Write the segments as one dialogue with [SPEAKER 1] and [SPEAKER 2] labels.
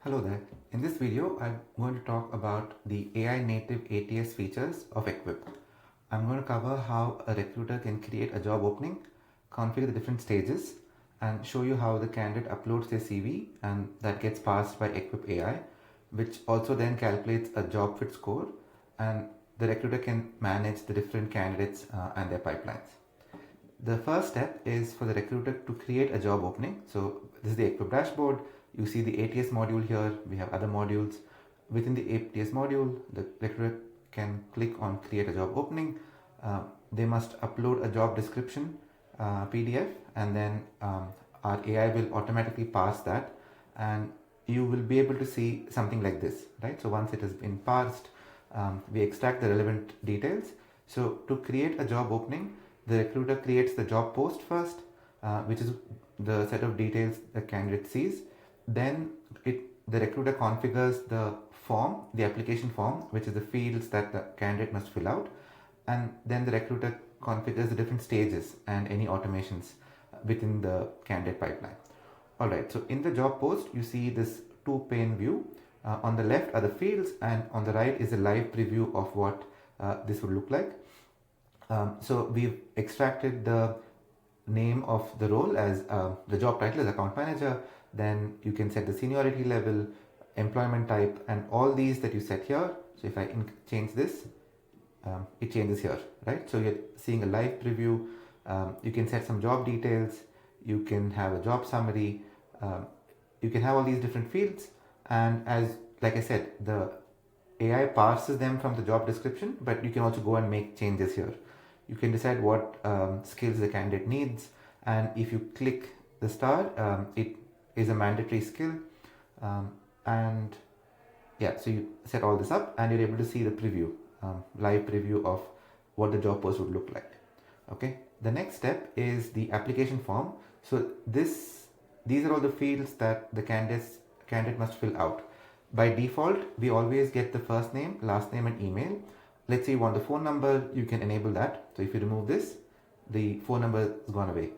[SPEAKER 1] Hello there. In this video, I'm going to talk about the AI native ATS features of Equip. I'm going to cover how a recruiter can create a job opening, configure the different stages, and show you how the candidate uploads their CV and that gets passed by Equip AI, which also then calculates a job fit score, and the recruiter can manage the different candidates and their pipelines. The first step is for the recruiter to create a job opening. So this is the Equip dashboard. You see the ATS module here. We have other modules. Within the ATS module, the recruiter can click on create a job opening. They must upload a job description PDF, and then our AI will automatically pass that, and you will be able to see something like this, right? So once it has been parsed, we extract the relevant details. So to create a job opening, the recruiter creates the job post first, which is the set of details the candidate sees. Then the recruiter configures the form, the application form, which is the fields that the candidate must fill out. And then the recruiter configures the different stages and any automations within the candidate pipeline. Alright, so in the job post, you see this two-pane view. On the left are the fields, and on the right is a live preview of what this would look like. So we've extracted the name of the role as the job title is account manager. Then you can set the seniority level, employment type, and all these that you set here. So if I change this, it changes here, right? So you're seeing a live preview. You can set some job details. You can have a job summary. You can have all these different fields. And like I said, the AI parses them from the job description, but you can also go and make changes here. You can decide what skills the candidate needs, and if you click the star, it is a mandatory skill. And yeah, so you set all this up and you're able to see the preview, live preview of what the job post would look like. Okay, the next step is the application form. So these are all the fields that the candidate must fill out. By default, we always get the first name, last name, and email. Let's say you want the phone number, you can enable that. So if you remove this, the phone number is gone away.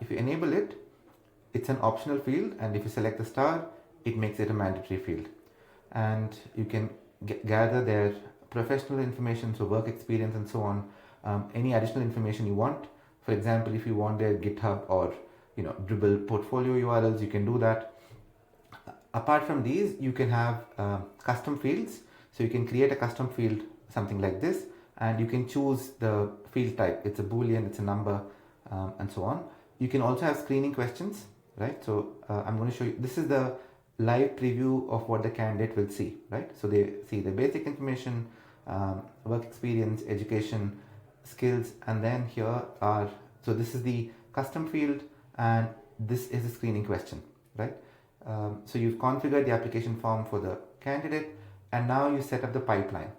[SPEAKER 1] If you enable it, it's an optional field, and if you select the star, it makes it a mandatory field. And you can gather their professional information, so work experience and so on, any additional information you want. For example, if you want their GitHub or Dribble portfolio URLs, you can do that. Apart from these, you can have custom fields. So you can create a custom field, something like this, and you can choose the field type. It's a Boolean, it's a number, and so on. You can also have screening questions, right? So I'm going to show you, this is the live preview of what the candidate will see, right? So they see the basic information, work experience, education, skills, and then here are, so this is the custom field, and this is a screening question, right? So you've configured the application form for the candidate, and now you set up the pipeline.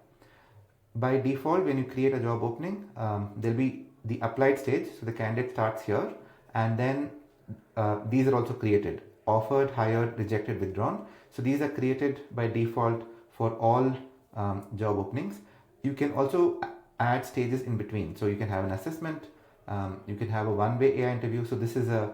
[SPEAKER 1] By default, when you create a job opening, there'll be the applied stage. So the candidate starts here, and then these are also created: offered, hired, rejected, withdrawn. So these are created by default for all job openings. You can also add stages in between. So you can have an assessment, you can have a one-way AI interview. So this is a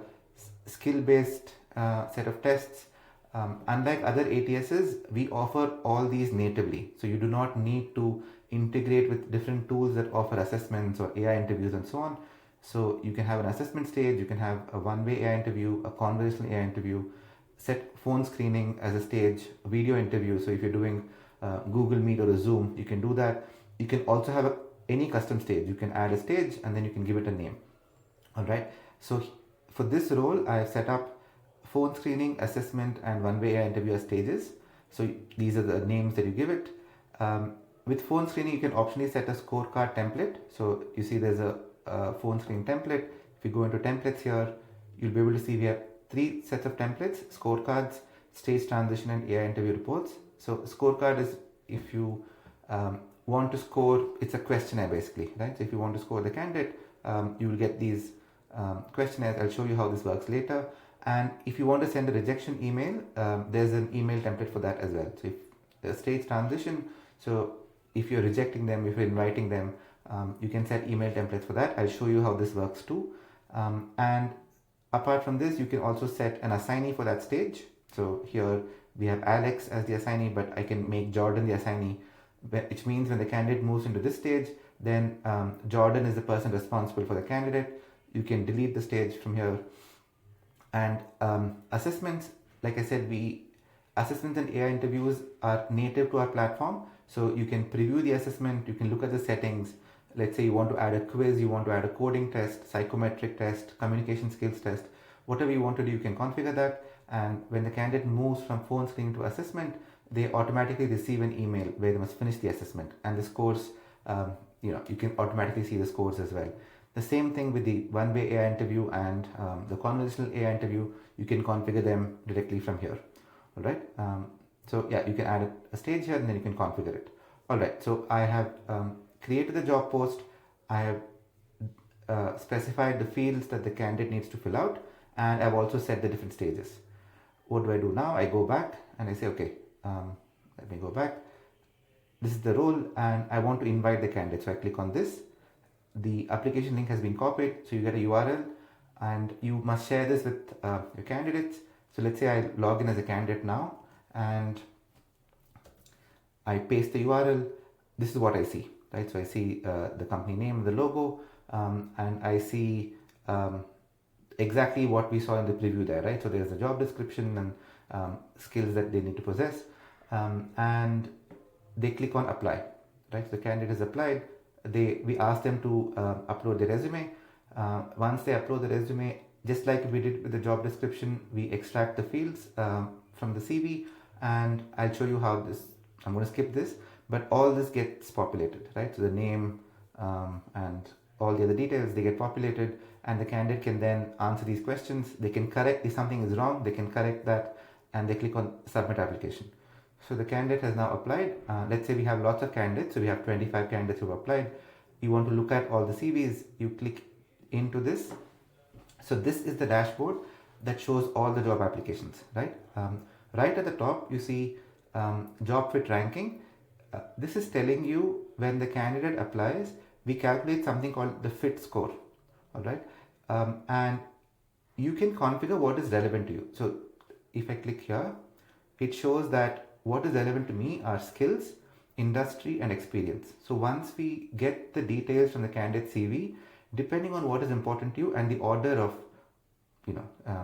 [SPEAKER 1] skill-based set of tests. Unlike other ATSs, we offer all these natively. So you do not need to integrate with different tools that offer assessments or AI interviews and so on. So you can have an assessment stage, you can have a one-way AI interview, a conversational AI interview, set phone screening as a stage, video interview. So if you're doing Google Meet or a Zoom, you can do that. You can also have any custom stage. You can add a stage and then you can give it a name. All right. So for this role, I have set up phone screening, assessment, and one-way AI interview as stages. So these are the names that you give it. With phone screening, you can optionally set a scorecard template. So you see there's a phone screen template. If you go into templates here, you'll be able to see we have 3 sets of templates: scorecards, stage transition, and AI interview reports. So scorecard is if you want to score, it's a questionnaire basically, right? So if you want to score the candidate, you will get these questionnaires. I'll show you how this works later. And if you want to send a rejection email, there's an email template for that as well. So if the stage transition, so if you're rejecting them, if you're inviting them, you can set email templates for that. I'll show you how this works too. And apart from this, you can also set an assignee for that stage. So here we have Alex as the assignee, but I can make Jordan the assignee, which means when the candidate moves into this stage, then Jordan is the person responsible for the candidate. You can delete the stage from here. And assessments, like I said, assessments and AI interviews are native to our platform. So you can preview the assessment, you can look at the settings. Let's say you want to add a quiz, you want to add a coding test, psychometric test, communication skills test, whatever you want to do, you can configure that. And when the candidate moves from phone screening to assessment, they automatically receive an email where they must finish the assessment, and the scores, you can automatically see the scores as well. The same thing with the one-way AI interview and the conversational AI interview, you can configure them directly from here. All right. So yeah, you can add a stage here and then you can configure it. All right. So I have created the job post. I have specified the fields that the candidate needs to fill out, and I've also set the different stages. What do I do now? I go back and I say, okay, let me go back. This is the role and I want to invite the candidate. So I click on this. The application link has been copied. So you get a URL and you must share this with your candidates. So let's say I log in as a candidate now and I paste the URL. This is what I see, right? So I see the company name, the logo, and I see exactly what we saw in the preview there, right? So there's the job description and skills that they need to possess, and they click on apply, right? So the candidate is applied. We ask them to upload their resume. Once they upload the resume, just like we did with the job description, we extract the fields from the CV, and I'll show you how this. I'm going to skip this, but all this gets populated, right? So the name and all the other details, they get populated, and the candidate can then answer these questions. They can correct if something is wrong, they can correct that, and they click on submit application. So the candidate has now applied. Let's say we have lots of candidates, so we have 25 candidates who have applied. You want to look at all the CVs, you click into this. So this is the dashboard that shows all the job applications, right? Right at the top, you see job fit ranking. This is telling you when the candidate applies, we calculate something called the fit score, all right? And you can configure what is relevant to you. So if I click here, it shows that what is relevant to me are skills, industry, and experience. So once we get the details from the candidate CV, depending on what is important to you and the order of,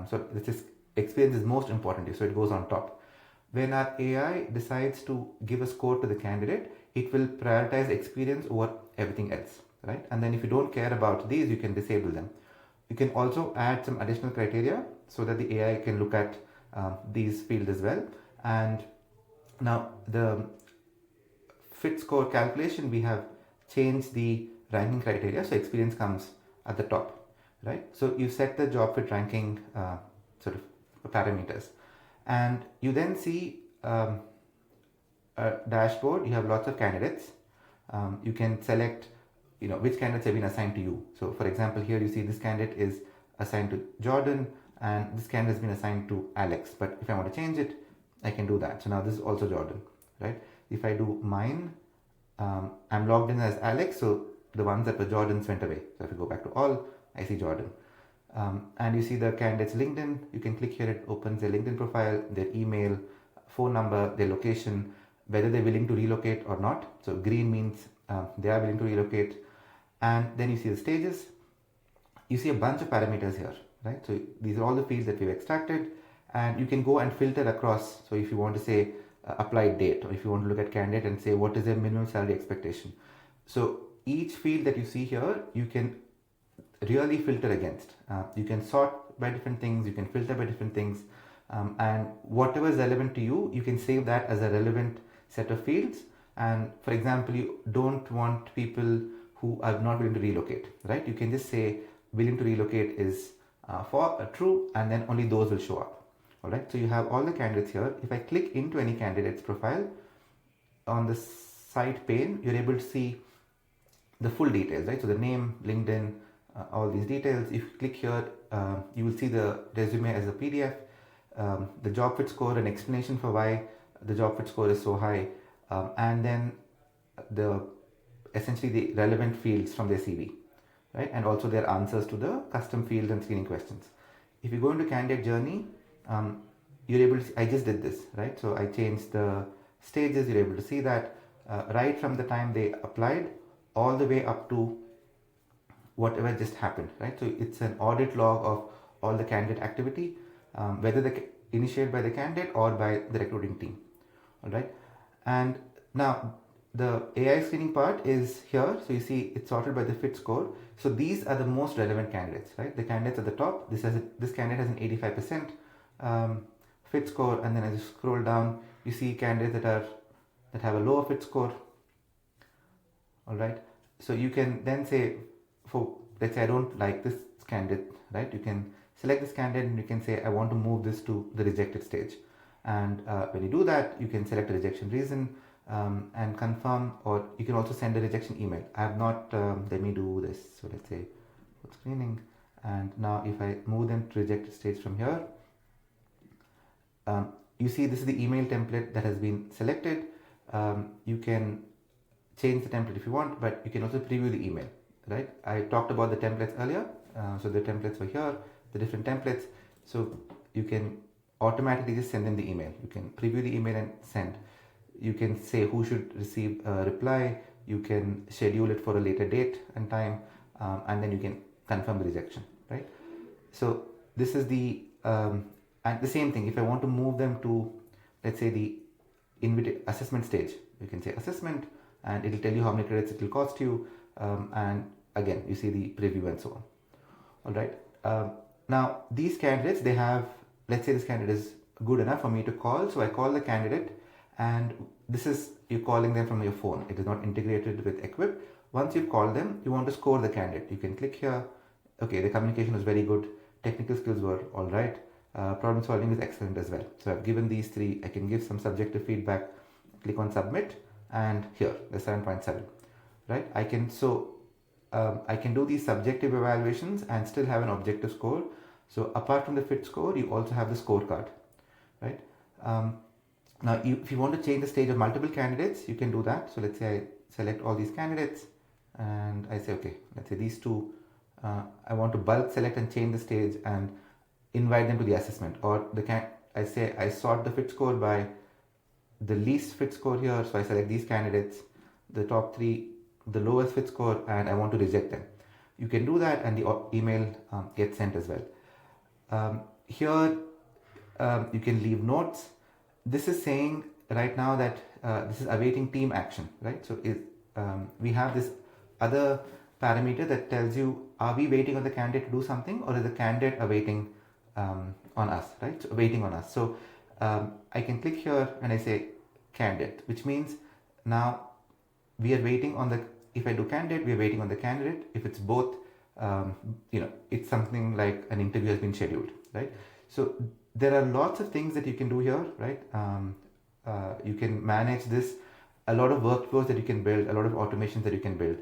[SPEAKER 1] so this is experience is most important to you, so it goes on top. When our AI decides to give a score to the candidate, it will prioritize experience over everything else, right? And then if you don't care about these, you can disable them. You can also add some additional criteria so that the AI can look at these fields as well. And now the fit score calculation, we have changed the ranking criteria, so experience comes at the top, right? So you set the job fit ranking sort of parameters, and you then see a dashboard. You have lots of candidates. You can select which candidates have been assigned to you. So for example, here you see this candidate is assigned to Jordan and this candidate has been assigned to Alex, but if I want to change it, I can do that. So now this is also Jordan, right? If I do mine, I'm logged in as Alex, so the ones that were Jordan's went away. So if I go back to all, I see Jordan. And you see the candidate's LinkedIn. You can click here, it opens their LinkedIn profile, their email, phone number, their location, whether they're willing to relocate or not. So green means they are willing to relocate. And then you see the stages. You see a bunch of parameters here, right? So these are all the fields that we've extracted, and you can go and filter across. So if you want to say applied date, or if you want to look at candidate and say what is their minimum salary expectation. So each field that you see here, you can really filter against. You can sort by different things, you can filter by different things, and whatever is relevant to you, you can save that as a relevant set of fields. And for example, you don't want people who are not willing to relocate, right? You can just say willing to relocate is true, and then only those will show up. All right, so you have all the candidates here. If I click into any candidate's profile on the side pane, you're able to see the full details, right? So the name, LinkedIn, all these details. If you click here, you will see the resume as a PDF, the job fit score, an explanation for why the job fit score is so high, and then essentially the relevant fields from their CV, right? And also their answers to the custom fields and screening questions. If you go into candidate journey, you're able to see, I just did this, right? So I changed the stages. You're able to see that right from the time they applied all the way up to whatever just happened, right? So it's an audit log of all the candidate activity, whether initiated by the candidate or by the recruiting team, all right? And now the AI screening part is here. So you see it's sorted by the fit score. So these are the most relevant candidates, right? The candidates at the top, this candidate has an 85% fit score, and then as you scroll down, you see candidates that have a lower fit score, all right? So you can then say, for let's say I don't like this candidate, right? You can select this candidate and you can say I want to move this to the rejected stage. And when you do that, you can select a rejection reason and confirm, or you can also send a rejection email. I have not, let me do this. So let's say screening, and now if I move them to rejected stage from here, you see this is the email template that has been selected. You can change the template if you want, but you can also preview the email, right? I talked about the templates earlier. So the templates were here, the different templates. So you can automatically just send them the email. You can preview the email and send. You can say who should receive a reply. You can schedule it for a later date and time, and then you can confirm the rejection, right? So this is the, and the same thing, if I want to move them to, let's say, the assessment stage, you can say assessment, and it will tell you how many credits it will cost you, and again you see the preview and so on. All right. Now these candidates, they have, let's say this candidate is good enough for me to call, so I call the candidate, and this is you calling them from your phone. It is not integrated with Equip. Once you call them, you want to score the candidate. You can click here. Okay, the communication was very good. Technical skills were all right. Problem solving is excellent as well. So I've given these three. I can give some subjective feedback. Click on submit, and here the 7.7, right? I can do these subjective evaluations and still have an objective score. So apart from the fit score, you also have the scorecard, right? Now if you want to change the stage of multiple candidates, you can do that. So let's say I select all these candidates and I say, okay, let's say these two, I want to bulk select and change the stage and invite them to the assessment, or I say I sort the fit score by the least fit score here. So I select these candidates, the top three, the lowest fit score, and I want to reject them. You can do that, and the email gets sent as well. Here you can leave notes. This is saying right now that this is awaiting team action, right? So we have this other parameter that tells you, are we waiting on the candidate to do something, or is the candidate awaiting on us, right? So waiting on us. So I can click here and I say candidate, which means now we are waiting on the, if I do candidate, we are waiting on the candidate. If it's both, it's something like an interview has been scheduled, right? So there are lots of things that you can do here, right? You can manage this, a lot of workflows that you can build, a lot of automations that you can build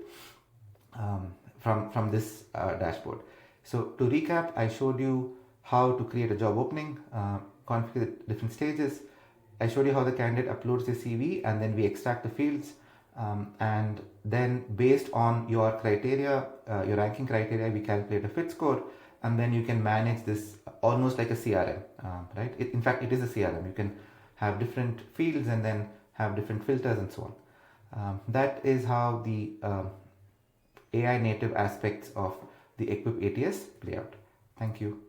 [SPEAKER 1] from this dashboard. So to recap, I showed you how to create a job opening, configure the different stages. I showed you how the candidate uploads their CV, and then we extract the fields, and then based on your criteria, your ranking criteria, we calculate a fit score, and then you can manage this almost like a CRM, right? In fact, it is a CRM. You can have different fields and then have different filters and so on. That is how the AI native aspects of the Equip ATS play out. Thank you.